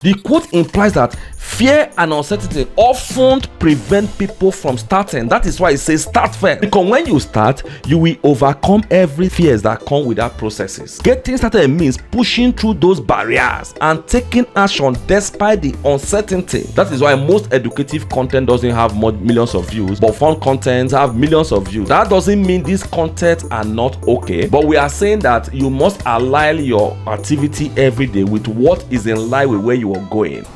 The quote implies that fear and uncertainty often prevent people from starting. That is why it says start first. Because when you start, you will overcome every fears that come with that processes. Getting started means pushing through those barriers and taking action despite the uncertainty. That is why most educative content doesn't have millions of views, but fun content have millions of views. That doesn't mean these contents are not okay, but we are saying that you must align your activity every day with what is in line with where you are going.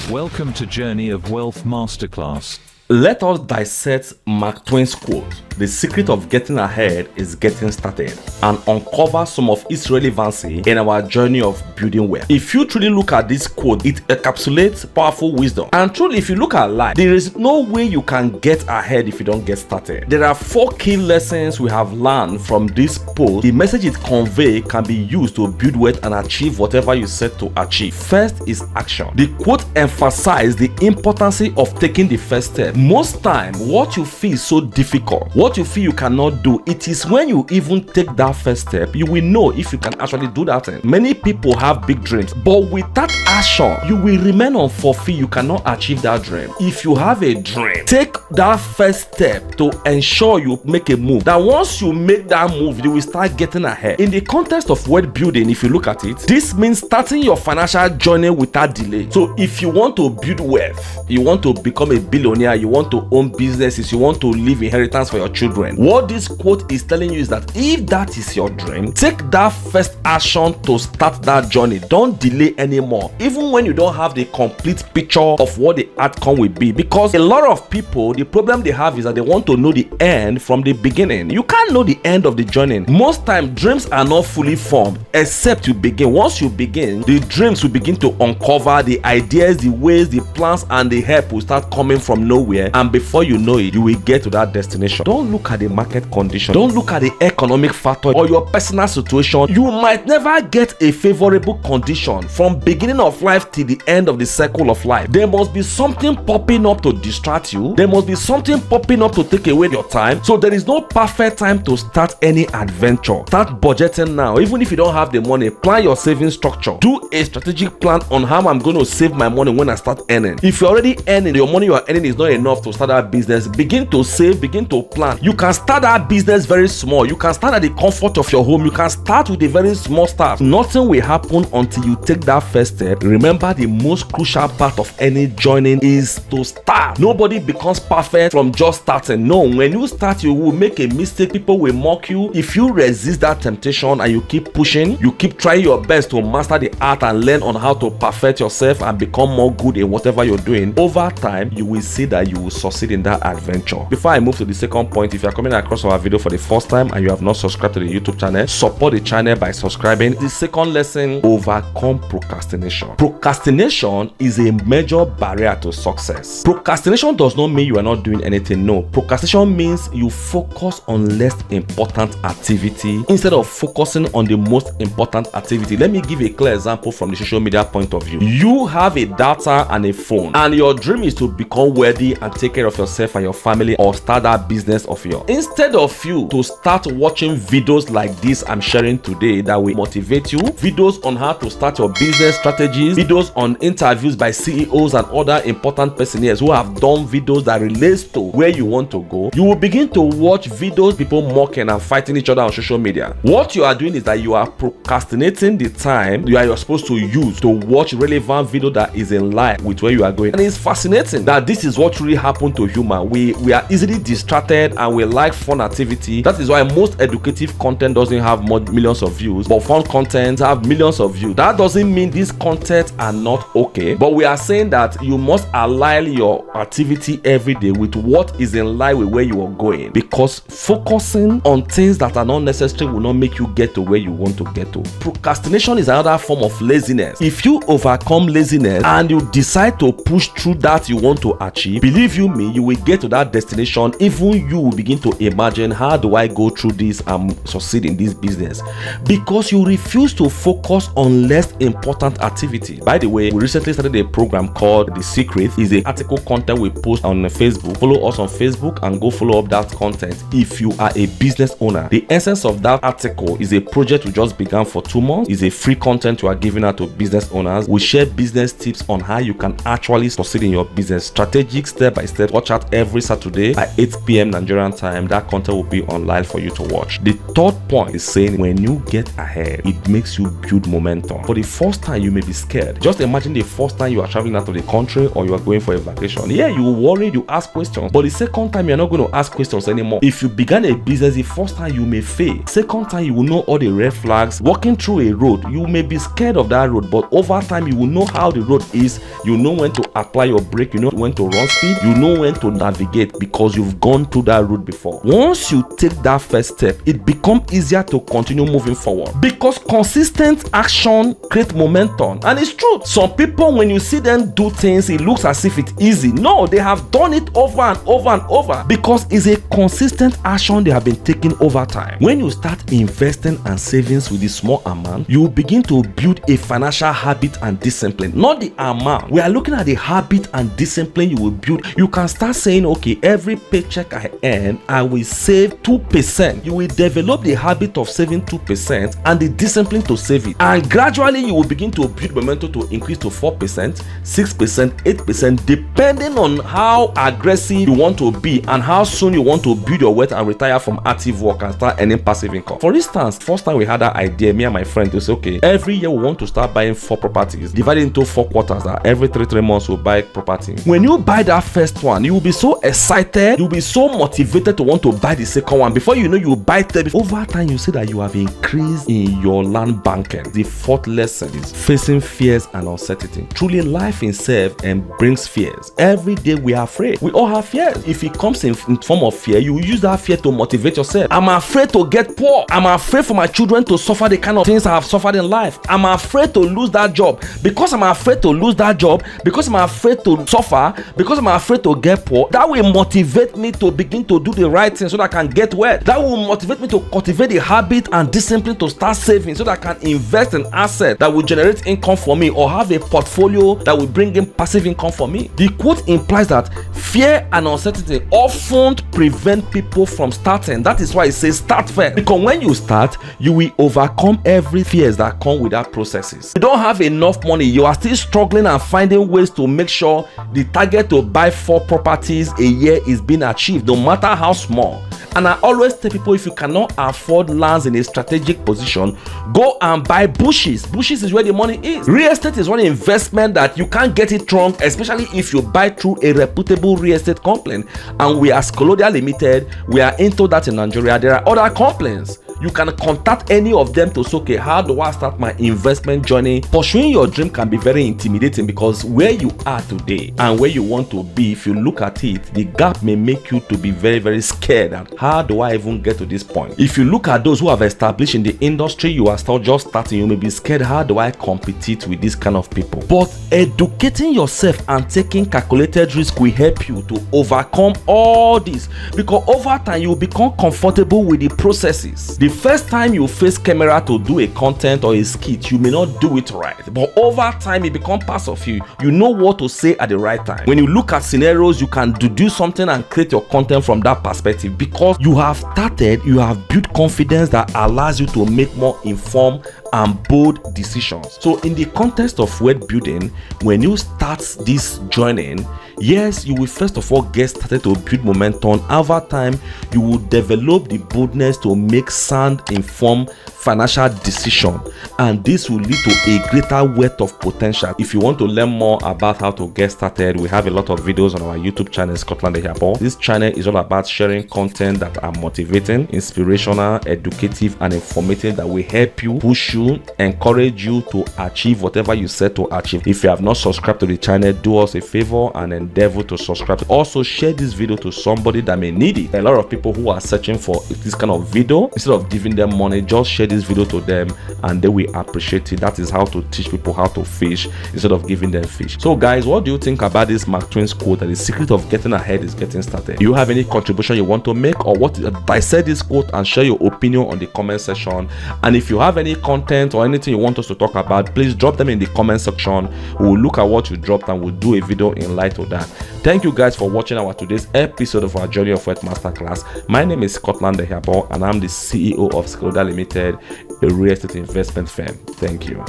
Welcome to Journey of Wealth Masterclass. Let us dissect Mark Twain's quote, "The secret of getting ahead is getting started," and uncover some of its relevancy in our journey of building wealth. If you truly look at this quote, it encapsulates powerful wisdom. And truly, if you look at life, there is no way you can get ahead if you don't get started. There are 4 key lessons we have learned from this quote. The message it conveys can be used to build wealth and achieve whatever you set to achieve. First is action. The quote emphasizes the importance of taking the first step. Most time, what you feel is so difficult, what you feel you cannot do, it is when you even take that first step, you will know if you can actually do that thing. Many people have big dreams, but without action, you will remain unfulfilled. You cannot achieve that dream. If you have a dream, take that first step to ensure you make a move. That once you make that move, you will start getting ahead. In the context of wealth building, if you look at it, this means starting your financial journey without delay. So if you want to build wealth, you want to become a billionaire, you want to own businesses, you want to leave inheritance for your children, what this quote is telling you is that if that is your dream, take that first action to start that journey. Don't delay anymore, even when you don't have the complete picture of what the outcome will be. Because a lot of people, the problem they have is that they want to know the end from the beginning. You can't know the end of the journey. Most time, dreams are not fully formed except you begin. Once you begin, the dreams will begin to uncover, the ideas, the ways, the plans, and the help will start coming from nowhere. And before you know it, you will get to that destination. Don't look at the market condition. Don't look at the economic factor or your personal situation. You might never get a favorable condition from beginning of life till the end of the cycle of life. There must be something popping up to distract you. There must be something popping up to take away your time. So there is no perfect time to start any adventure. Start budgeting now. Even if you don't have the money, plan your saving structure. Do a strategic plan on how I'm going to save my money when I start earning. If you're already earning, your money you are earning is not enough to start that business, begin to save, begin to plan. You can start that business very small. You can start at the comfort of your home. You can start with a very small start. Nothing will happen until you take that first step. Remember, the most crucial part of any joining is to start. Nobody becomes perfect from just starting. No, when you start, you will make a mistake. People will mock you. If you resist that temptation and you keep pushing, you keep trying your best to master the art and learn on how to perfect yourself and become more good in whatever you're doing, over time, you will see that you will succeed in that adventure. Before I move to the second point, if you are coming across our video for the first time and you have not subscribed to the YouTube channel, support the channel by subscribing. The second lesson, overcome procrastination. Procrastination is a major barrier to success. Procrastination does not mean you are not doing anything. No, procrastination means you focus on less important activity instead of focusing on the most important activity. Let me give a clear example from the social media point of view. You have a data and a phone, and your dream is to become wealthy and take care of yourself and your family, or start that business of yours. Instead of you to start watching videos like this I'm sharing today that will motivate you, videos on how to start your business strategies, videos on interviews by CEOs and other important personnel who have done videos that relates to where you want to go, you will begin to watch videos people mocking and fighting each other on social media. What you are doing is that you are procrastinating the time you're supposed to use to watch relevant video that is in line with where you are going. And it's fascinating that this is what really happened to human. We are easily distracted and we like fun activity. That is why most educative content doesn't have millions of views, but fun content have millions of views. That doesn't mean these contents are not okay, but we are saying that you must align your activity every day with what is in line with where you are going, because focusing on things that are not necessary will not make you get to where you want to get to. Procrastination is another form of laziness. If you overcome laziness and you decide to push through that you want to achieve, believe Believe you me, you will get to that destination. Even you will begin to imagine, how do I go through this and succeed in this business? Because you refuse to focus on less important activity. By the way, we recently started a program called The Secret. It's an article content we post on Facebook. Follow us on Facebook and go follow up that content if you are a business owner. The essence of that article is a project we just began for 2 months. It's a free content we are giving out to business owners. We share business tips on how you can actually succeed in your business. Strategic step by step. Watch out every Saturday at 8 p.m. Nigerian time. That content will be online for you to watch. The third point is saying, when you get ahead, it makes you build momentum. For the first time, you may be scared. Just imagine the first time you are traveling out of the country or you are going for a vacation. Yeah, you will worry, you ask questions. But the second time, you're not going to ask questions anymore. If you began a business, the first time you may fail. Second time, you will know all the red flags. Walking through a road, you may be scared of that road, but over time, you will know how the road is. You know when to apply your brake. You know when to run speed. You know when to navigate because you've gone through that road before. Once you take that first step, it becomes easier to continue moving forward because consistent action creates momentum. And it's true. Some people, when you see them do things, it looks as if it's easy. No, they have done it over and over and over because it's a consistent action they have been taking over time. When you start investing and savings with a small amount, you will begin to build a financial habit and discipline. Not the amount. We are looking at the habit and discipline you will build. You can start saying, okay, every paycheck I earn, I will save 2%. You will develop the habit of saving 2% and the discipline to save it. And gradually you will begin to build momentum to increase to 4%, 6%, 8%, depending on how aggressive you want to be and how soon you want to build your wealth and retire from active work and start earning passive income. For instance, first time we had that idea, me and my friend, to say, okay, every year we want to start buying 4 properties, divided into 4 quarters, that every 3 months we'll buy property. When you buy that first one, you will be so excited, you'll be so motivated to want to buy the second one. Before you know, you will buy 30. Over time, you see that you have increased in your land banking. The fourth lesson is facing fears and uncertainty. Truly, life itself brings fears. Every day we are afraid. We all have fears. If it comes in form of fear, you use that fear to motivate yourself. I'm afraid to get poor. I'm afraid for my children to suffer the kind of things I have suffered in life. I'm afraid to lose that job. Because I'm afraid to lose that job, because I'm afraid to suffer, because I'm afraid to get poor, that will motivate me to begin to do the right thing so that I can get wealth. That will motivate me to cultivate the habit and discipline to start saving so that I can invest in assets that will generate income for me or have a portfolio that will bring in passive income for me. The quote implies that fear and uncertainty often prevent people from starting. That is why it says start first. Because when you start, you will overcome every fears that come with that processes. You don't have enough money, you are still struggling and finding ways to make sure the target to buy 4 properties a year is being achieved, no matter how small. And I always tell people, if you cannot afford lands in a strategic position, go and buy bushes. Bushes is where the money is. Real estate is one investment that you can't get it wrong, especially if you buy through a reputable real estate company. And we as Colonial Limited, we are into that in Nigeria. There are other companies. You can contact any of them to say, okay, how do I start my investment journey? Pursuing your dream can be very intimidating because where you are today and where you want to be, if you look at it, the gap may make you to be very, very scared. And how do I even get to this point? If you look at those who have established in the industry, you are still just starting, you may be scared. How do I compete with this kind of people? But educating yourself and taking calculated risk will help you to overcome all this, because over time you will become comfortable with the processes. The first time you face camera to do a content or a skit, you may not do it right, but over time it becomes part of you. You know what to say at the right time. When you look at scenarios, you can do something and create your content from that perspective, because you have started, you have built confidence that allows you to make more informed and bold decisions. So in the context of wealth building, when you start this journey, yes, you will first of all get started to build momentum. Over time, you will develop the boldness to make sound, informed financial decision, and this will lead to a greater wealth of potential. If you want to learn more about how to get started, we have a lot of videos on our YouTube channel, Scotland Ehabo. This channel is all about sharing content that are motivating, inspirational, educative, and informative that will help you, push you you, encourage you to achieve whatever you set to achieve. If you have not subscribed to the channel, do us a favor and endeavor to subscribe. Also, share this video to somebody that may need it. A lot of people who are searching for this kind of video, instead of giving them money, just share this video to them and they will appreciate it. That is how to teach people how to fish instead of giving them fish. So guys, what do you think about this Mark Twain's quote that the secret of getting ahead is getting started? Do you have any contribution you want to make, or what dissect this quote and share your opinion on the comment section? And if you have any content or anything you want us to talk about, please drop them in the comment section. We will look at what you dropped and we'll do a video in light of that. Thank you guys for watching our today's episode of our Journey of Wealth Masterclass. My name is Scotland Dehabo and I'm the CEO of Skoda Limited, a real estate investment firm. Thank you.